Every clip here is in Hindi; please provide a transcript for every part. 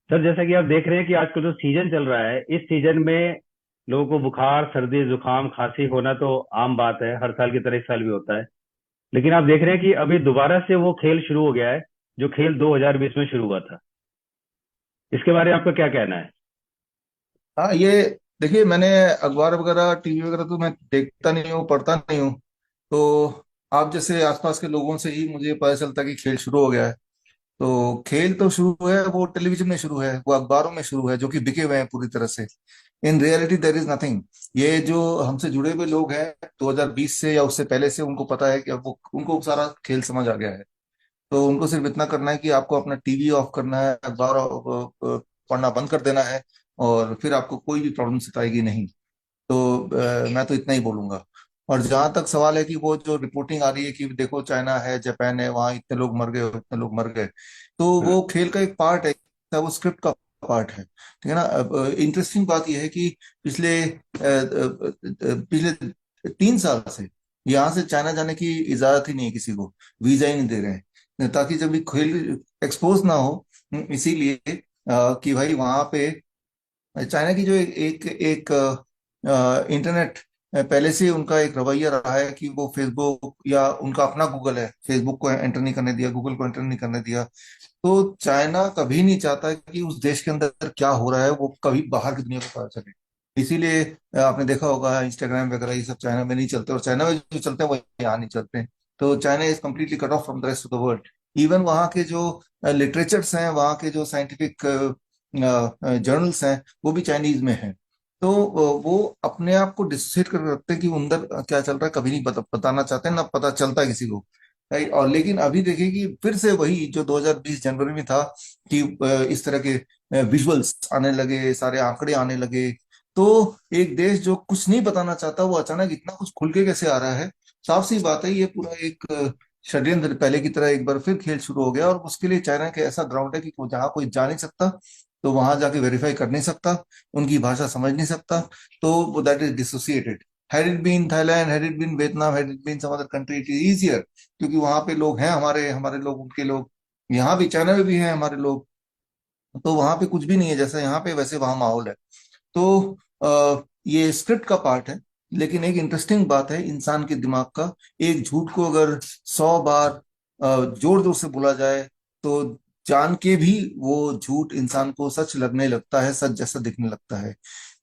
सर, जैसा कि आप देख रहे हैं कि आजकल जो सीजन चल रहा है, इस सीजन में लोगों को बुखार, सर्दी, जुकाम, खांसी होना तो आम बात है। हर साल की तरह इस साल भी होता है। लेकिन आप देख रहे हैं कि अभी दोबारा से वो खेल शुरू हो गया है जो खेल 2020 में शुरू हुआ था। इसके बारे में आपका क्या कहना है? हाँ, ये देखिए, मैंने अखबार वगैरह टीवी वगैरह तो मैं देखता नहीं हूँ, पढ़ता नहीं हूँ। तो आप जैसे आसपास के लोगों से ही मुझे पता चलता कि खेल शुरू हो गया है। तो खेल तो शुरू है, वो टेलीविजन में शुरू है, वो अखबारों में शुरू है, जो कि बिके हुए हैं पूरी तरह से। In reality there is nothing. ये जो हमसे जुड़े हुए लोग हैं 2020 से या उससे पहले से, उनको पता है कि अब वो उनको सारा खेल समझ आ गया है। तो उनको सिर्फ इतना करना है कि आपको अपना टीवी ऑफ करना है, अखबार पढ़ना बंद कर देना है, और फिर आपको कोई भी प्रॉब्लम सताएगी नहीं। तो मैं तो इतना ही बोलूंगा। और जहां तक सवाल है कि वो जो रिपोर्टिंग आ रही है कि देखो चाइना है, जापान है, वहां इतने लोग मर गए, इतने लोग मर गए, तो हाँ। वो खेल का एक पार्ट है, वो स्क्रिप्ट का पार्ट है, ठीक है ना। अब इंटरेस्टिंग बात यह है कि पिछले 3 साल से यहाँ से चाइना जाने की इजाजत ही नहीं है किसी को। वीजा ही नहीं दे रहे हैं, ताकि जब भी खेल एक्सपोज ना हो। इसीलिए कि भाई वहां पे चाइना की जो एक इंटरनेट, पहले से उनका एक रवैया रहा है कि वो फेसबुक या उनका अपना गूगल है, फेसबुक को एंटर नहीं करने दिया, गूगल को एंटर नहीं करने दिया। तो चाइना कभी नहीं चाहता कि उस देश के अंदर क्या हो रहा है वो कभी बाहर की दुनिया को पता चले। इसीलिए आपने देखा होगा इंस्टाग्राम वगैरह ये सब चाइना में नहीं चलते, और चाइना में जो चलते हैं वो यहाँ नहीं चलते हैं। तो China is completely cut off from the rest of the world. Even वहाँ के जो लिटरेचर्स हैं, वहाँ के जो साइंटिफिक जर्नल्स हैं, वो भी चाइनीज में हैं। तो वो अपने आप को डिसोसिएट करके रखते हैं कि वो अंदर क्या चल रहा है कभी नहीं बताना चाहते, ना पता चलता है किसी को। राइट। और लेकिन अभी देखिए कि फिर से वही जो 2020 जनवरी में था, कि इस तरह के विजुअल्स आने लगे, सारे आंकड़े आने लगे। तो एक देश जो कुछ नहीं बताना चाहता, वो अचानक इतना कुछ खुल के कैसे आ रहा है। साफ सी बात है, ये पूरा एक षड्यंत्र पहले की तरह एक बार फिर खेल शुरू हो गया। और उसके लिए चाइना के ऐसा ग्राउंड है कि जहाँ कोई जा नहीं सकता, तो वहां जाके वेरीफाई कर नहीं सकता, उनकी भाषा समझ नहीं सकता। तो that is dissociated. Had it been Thailand, had it been Vietnam, had it been some other country, it is easier, क्योंकि वहां पे लोग हैं, हमारे हमारे लोग, उनके लोग। यहाँ भी चाइना में भी हैं हमारे लोग। तो वहां पे कुछ भी नहीं है जैसा यहाँ पे, वैसे वहां माहौल है। तो ये स्क्रिप्ट का पार्ट है। लेकिन एक इंटरेस्टिंग बात है इंसान के दिमाग का, एक झूठ को अगर 100 बार जोर जोर से बोला जाए, तो जान के भी वो झूठ इंसान को सच लगने लगता है, सच जैसा दिखने लगता है।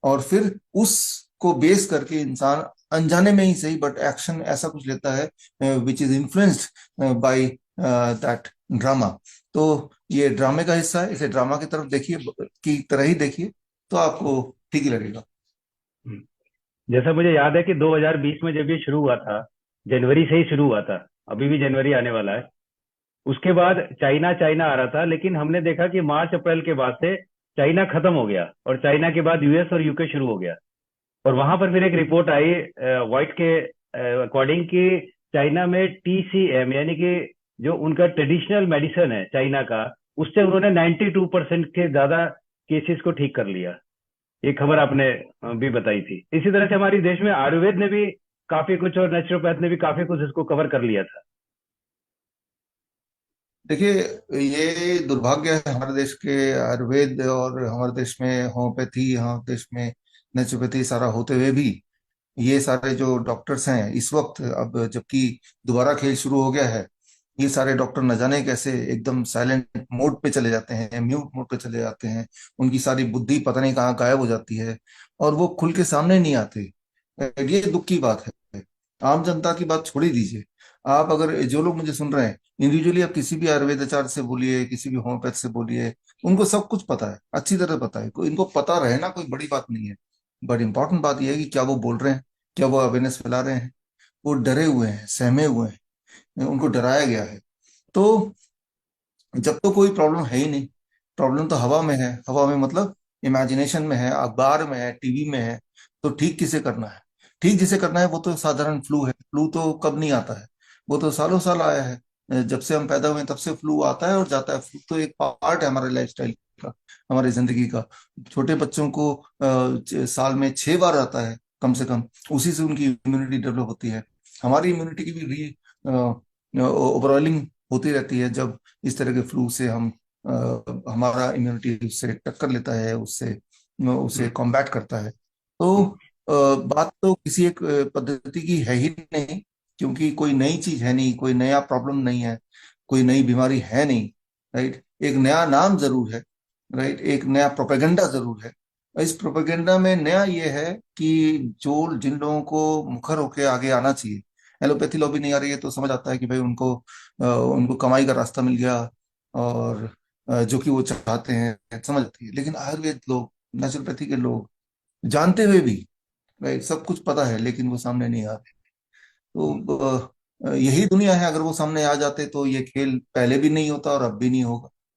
और फिर उसको बेस करके इंसान अनजाने में ही सही, बट एक्शन ऐसा कुछ लेता है which is influenced by that drama. तो ये ड्रामे का हिस्सा है, इसे ड्रामा की तरफ देखिए, की तरह ही देखिए, तो आपको ठीक ही लगेगा। हम्म। जैसा मुझे याद है कि 2020 में जब ये शुरू हुआ था, जनवरी से ही शुरू हुआ था। अभी भी जनवरी आने वाला है। उसके बाद चाइना चाइना आ रहा था, लेकिन हमने देखा कि मार्च अप्रैल के बाद से चाइना खत्म हो गया और चाइना के बाद यूएस और यूके शुरू हो गया। और वहां पर फिर एक रिपोर्ट आई व्हाइट के अकॉर्डिंग कि चाइना में टीसीएम यानी कि जो उनका ट्रेडिशनल मेडिसिन है चाइना का, उससे उन्होंने 92% के ज्यादा केसेस को ठीक कर लिया। ये खबर आपने भी बताई थी। इसी तरह से हमारे देश में आयुर्वेद ने भी काफी कुछ और नेचुरोपैथ ने भी काफी कुछ इसको कवर कर लिया था। देखिए, ये दुर्भाग्य है हमारे देश के आयुर्वेद और हमारे देश में होम्योपैथी, हमारे देश में नेचुरोपैथी सारा होते हुए भी, ये सारे जो डॉक्टर्स हैं इस वक्त, अब जबकि दोबारा खेल शुरू हो गया है, ये सारे डॉक्टर न जाने कैसे एकदम साइलेंट मोड पे चले जाते हैं, म्यूट मोड पे चले जाते हैं। उनकी सारी बुद्धि पता नहीं कहाँ गायब हो जाती है, और वो खुल के सामने नहीं आते। ये दुख की बात है। आम जनता की बात छोड़ ही दीजिए। आप अगर जो लोग मुझे सुन रहे हैं, इंडिविजुअली आप किसी भी आयुर्वेदाचार्य से बोलिए, किसी भी होम्योपैथ से बोलिए, उनको सब कुछ पता है, अच्छी तरह पता है। इनको पता रहे ना, कोई बड़ी बात नहीं है। बट इंपॉर्टेंट बात यह है कि क्या वो बोल रहे हैं, क्या वो अवेयरनेस फैला रहे हैं। वो डरे हुए हैं, सहमे हुए हैं, उनको डराया गया है। तो जब तो कोई प्रॉब्लम है ही नहीं, प्रॉब्लम तो हवा में है, हवा में मतलब इमेजिनेशन में है, अखबार में है, टीवी में है। तो ठीक किसे करना है? ठीक जिसे करना है वो तो साधारण फ्लू है। फ्लू तो कब नहीं आता है, वो तो सालों साल आया है। जब से हम पैदा हुए हैं, तब से फ्लू आता है और जाता है। फ्लू तो एक पार्ट है हमारे लाइफस्टाइल का, हमारी जिंदगी का। छोटे बच्चों को साल में 6 बार आता है कम से कम। उसी से उनकी इम्यूनिटी डेवलप होती है। हमारी इम्यूनिटी की भी ओवरऑलिंग होती रहती है जब इस तरह के फ्लू से हम हमारा इम्यूनिटी उससे टक्कर लेता है, उससे उसे कॉम्बैट करता है। तो बात तो किसी एक पद्धति की है ही नहीं, क्योंकि कोई नई चीज है नहीं, कोई नया प्रॉब्लम नहीं है, कोई नई बीमारी है नहीं। राइट, एक नया नाम जरूर है। राइट, एक नया प्रोपेगेंडा जरूर है। इस प्रोपेगेंडा में नया ये है कि जो जिन लोगों को मुखर होके आगे आना चाहिए, एलोपैथी लॉबी नहीं आ रही है तो समझ आता है कि भाई उनको उनको कमाई का रास्ता मिल गया, और जो कि वो चाहते हैं, समझ आती है। लेकिन आयुर्वेद लोग, नेचुरोपैथी के लोग, जानते हुए भी, राइट, सब कुछ पता है लेकिन वो सामने नहीं आ रहे। तो यही दुनिया है। अगर वो सामने आ जाते तो ये खेल पहले भी नहीं होता और अब भी नहीं होगा।